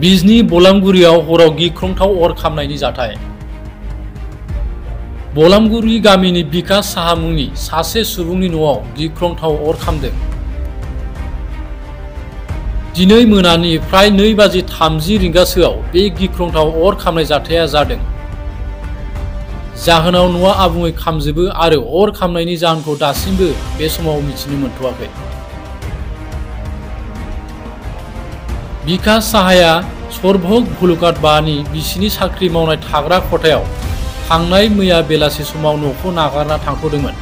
बिजनी बलामगुरियाव हराव गिख्रंथाव अर खामनायनि जाथाय। बलामगुरि गामिनि बिकास साहा मुंनि सासे सुबुंनि न'आव गिख्रंथाव अर खामदों। दिनै मोनानि फ्राय 2:30 रिंगासोआव बे गिख्रंथाव अर खामनाय जाथाया जादों। जाहोनाव न'आ आबुङै खामजोबो आरो अर खामनायनि जाहोनखौ दासिमबो बे समाव मिथिनो मोनथ'वाखै। बिकास साहाया सरभग भुलुकाट बानि बिसिनि साख्रि मावनाय थाग्रा खथायाव थांनाय मैया बेलासि समाव न'खौ नागारना थांथ'दोंमोन।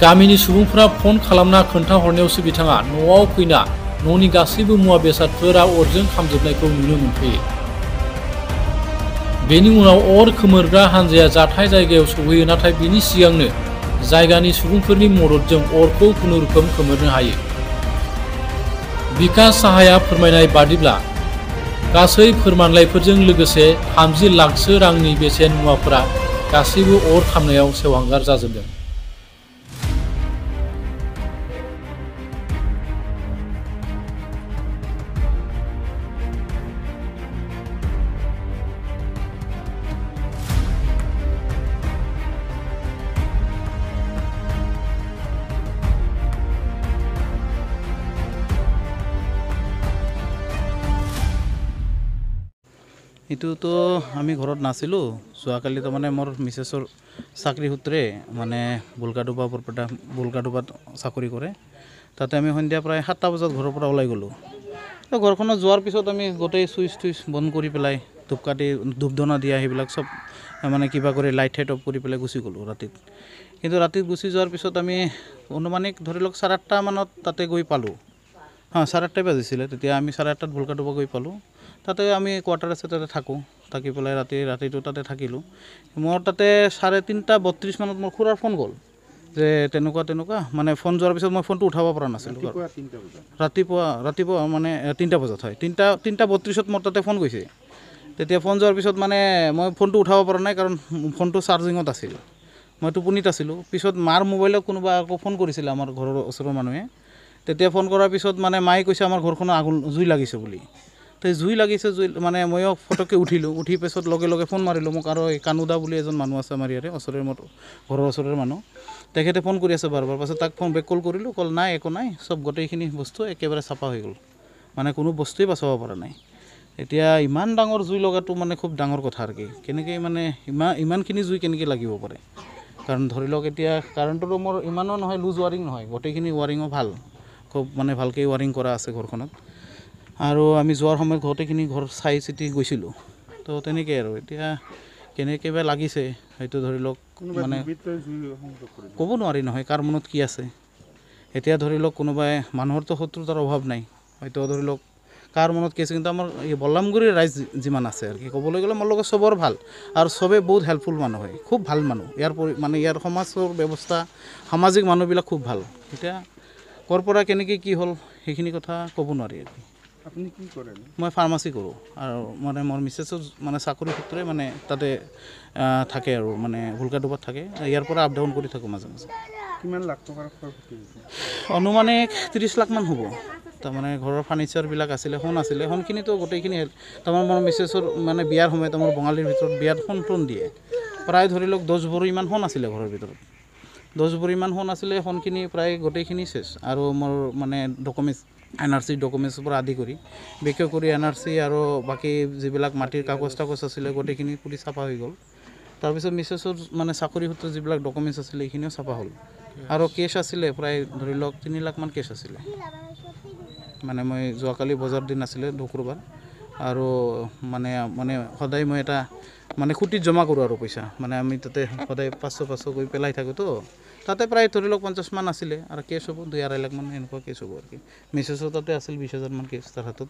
गामिनि सुबुंफोरा फन खालामना खोन्थाहरनायावसो बिथाङा न'आव फैना न'नि गासैबो मुवा बेसादफोरा अरजों खामजोबनायखौ नुनो मोनफैयो। बेनि उनाव अर खोमोरग्रा हानजाया जाथाय जायगायाव सौहैयो, नाथाय बेनि सिगांनो जायगानि सुबुंफोरनि मददजों अरखौ खुनुरुखुम खोमोरनो हायो। बिकास साहाया फोरमायनाय बादिब्ला गासै फोरमानलाइफोरजों लोगोसे 30 लाखसो रांनि बेसेन मुवाफोरा गासैबो अर खामनायाव सेवहांगार जाजोबदों। এইটোতো আমি ঘৰত নাছিলোঁ। যোৱাকালি তাৰমানে মোৰ মিছেছৰ চাকৰি সূত্ৰে মানে বুলকাডুবাত চাকৰি কৰে। তাতে আমি সন্ধিয়া প্ৰায় 7টা বজাত ঘৰৰ পৰা ওলাই গ'লোঁ। তো ঘৰখনত যোৱাৰ পিছত আমি গোটেই চুইচ বন্ধ কৰি পেলাই ধূপকাঠি ধূপধনা দিয়া সেইবিলাক চব মানে কিবা কৰি লাইট অফ কৰি পেলাই গুচি গ'লোঁ ৰাতিত। কিন্তু ৰাতিত গুচি যোৱাৰ পিছত আমি অনুমানিক ধৰি লওক 8:30 মানত তাতে গৈ পালোঁ। 8:30 বাজিছিলে তেতিয়া আমি 8:30 বুলকাডুবা গৈ পালোঁ। তাতে আমি কোৱাৰ্টাৰ আছে, তাতে থাকোঁ। থাকি পেলাই ৰাতিটো তাতে থাকিলোঁ। মোৰ তাতে 3:32 মানত মোৰ খুৰাৰ ফোন গ'ল যে তেনেকুৱা মানে ফোন যোৱাৰ পিছত মই ফোনটো উঠাব পৰা নাছিলোঁ। ৰাতিপুৱা মানে 3টা বজাত হয়, 3:32 মোৰ তাতে ফোন গৈছে। তেতিয়া ফোন যোৱাৰ পিছত মানে মই ফোনটো উঠাব পৰা নাই, কাৰণ ফোনটো চাৰ্জিঙত আছিল। মই টোপনিত আছিলোঁ। পিছত মাৰ মোবাইলত কোনোবা আকৌ ফোন কৰিছিলে, আমাৰ ঘৰৰ ওচৰৰ মানুহে। তেতিয়া ফোন কৰাৰ পিছত মানে মায়ে কৈছে আমাৰ ঘৰখনত জুই লাগিছে বুলি। তো জুই লাগিছে মানে ময়ো ফটককৈ উঠিলোঁ। উঠি পিছত লগে লগে ফোন মাৰিলোঁ মোক, আৰু এই কানুদা বুলি এজন মানুহ আছে আমাৰ ইয়াৰে ওচৰৰ ঘৰৰ ওচৰৰ মানুহ। তেখেতে ফোন কৰি আছে বাৰবাৰ। পাছত তাক ফোন বেক কল কৰিলোঁ, কল নাই, একো নাই, চব গোটেইখিনি বস্তু একেবাৰে চাফা হৈ গ'ল, মানে কোনো বস্তুৱেই বাচাব পৰা নাই। এতিয়া ইমান ডাঙৰ জুই লগাটো মানে খুব ডাঙৰ কথা আৰু কি, কেনেকৈ মানে ইমানখিনি জুই কেনেকৈ লাগিব পাৰে। কাৰণ ধৰি লওক এতিয়া কাৰেণ্টৰো মোৰ ইমানো নহয়, লুজ ৱাৰিং নহয়, গোটেইখিনি ৱাৰিঙো ভাল, খুব মানে ভালকৈ ৱাৰিং কৰা আছে ঘৰখনত। আৰু আমি যোৱাৰ সময়ত গোটেইখিনি ঘৰ চাই চিতি গৈছিলোঁ। তো তেনেকৈ আৰু এতিয়া কেনেকৈ বা লাগিছে সেইটো ধৰি লওক মানে ক'ব নোৱাৰি নহয় কাৰ মনত কি আছে। এতিয়া ধৰি লওক কোনোবাই মানুহৰতো শত্ৰুতাৰ অভাৱ নাই, হয়তো ধৰি লওক কাৰ মনত কি আছে। কিন্তু আমাৰ এই বল্লামগুৰিৰ ৰাইজ যিমান আছে আৰু কি ক'বলৈ গ'লে মোৰ লগত চবৰ ভাল, আৰু চবেই বহুত হেল্পফুল মানুহ হয়, খুব ভাল মানুহ। মানে ইয়াৰ সমাজৰ ব্যৱস্থা, সামাজিক মানুহবিলাক খুব ভাল। এতিয়া ক'ৰ পৰা কেনেকৈ কি হ'ল সেইখিনি কথা ক'ব নোৱাৰি আৰু কি। আপুনি কি কৰে? মই ফাৰ্মাচী কৰোঁ, আৰু মানে মোৰ মিছেছৰ মানে চাকৰি সূত্ৰে মানে তাতে থাকে আৰু মানে বুলকাডুবাত থাকে। ইয়াৰ পৰা আপ ডাউন কৰি থাকোঁ মাজে মাজে। কিমান লাখ টকাৰ ক্ষয়ক্ষতি হৈছে? অনুমানিক 30 লাখমান হ'ব। তাৰমানে ঘৰৰ ফাৰ্নিচাৰবিলাক আছিলে, সোণ আছিলে, সোণখিনিতো গোটেইখিনি তাৰমানে মোৰ মিছেছৰ মানে বিয়াৰ সময়ত মোৰ বঙালীৰ ভিতৰত বিয়াত সোণ দিয়ে। প্ৰায় ধৰি লওক 10 ভৰিমান সোণ আছিলে ঘৰৰ ভিতৰত। 10 ভৰিমান সোণ আছিলে, সোণখিনি প্ৰায় গোটেইখিনি চেছ। আৰু মোৰ মানে ডকুমেণ্টছ, NRC ডকুমেণ্টছৰ পৰা আদি কৰি বিশেষ কৰি NRC আৰু বাকী যিবিলাক মাটিৰ কাগজ আছিলে গোটেইখিনি পুৰি চাফা হৈ গ'ল। তাৰপিছত মিছেছৰ মানে চাকৰি সূত্ৰে যিবিলাক ডকুমেণ্টছ আছিলে এইখিনিও চাফা হ'ল। আৰু কেছ আছিলে প্ৰায় ধৰি লওক 3 লাখমান কেছ আছিলে। মানে মই যোৱাকালি বজাৰ দিন আছিলে শুক্ৰবাৰ, আৰু মানে সদায় মই এটা মানে খুঁটিত জমা কৰোঁ আৰু পইচা, মানে আমি তাতে সদায় 500 কৰি পেলাই থাকোঁতো। তাতে প্ৰায় ধৰি লওক 50 মান আছিলে, আৰু কেছ হ'ব 2-2.5 লাখমান এনেকুৱা কেছ হ'ব আৰু কি। মিছেছৰ তাতে আছিল 20,000 মান কেছ তাৰ হাতত।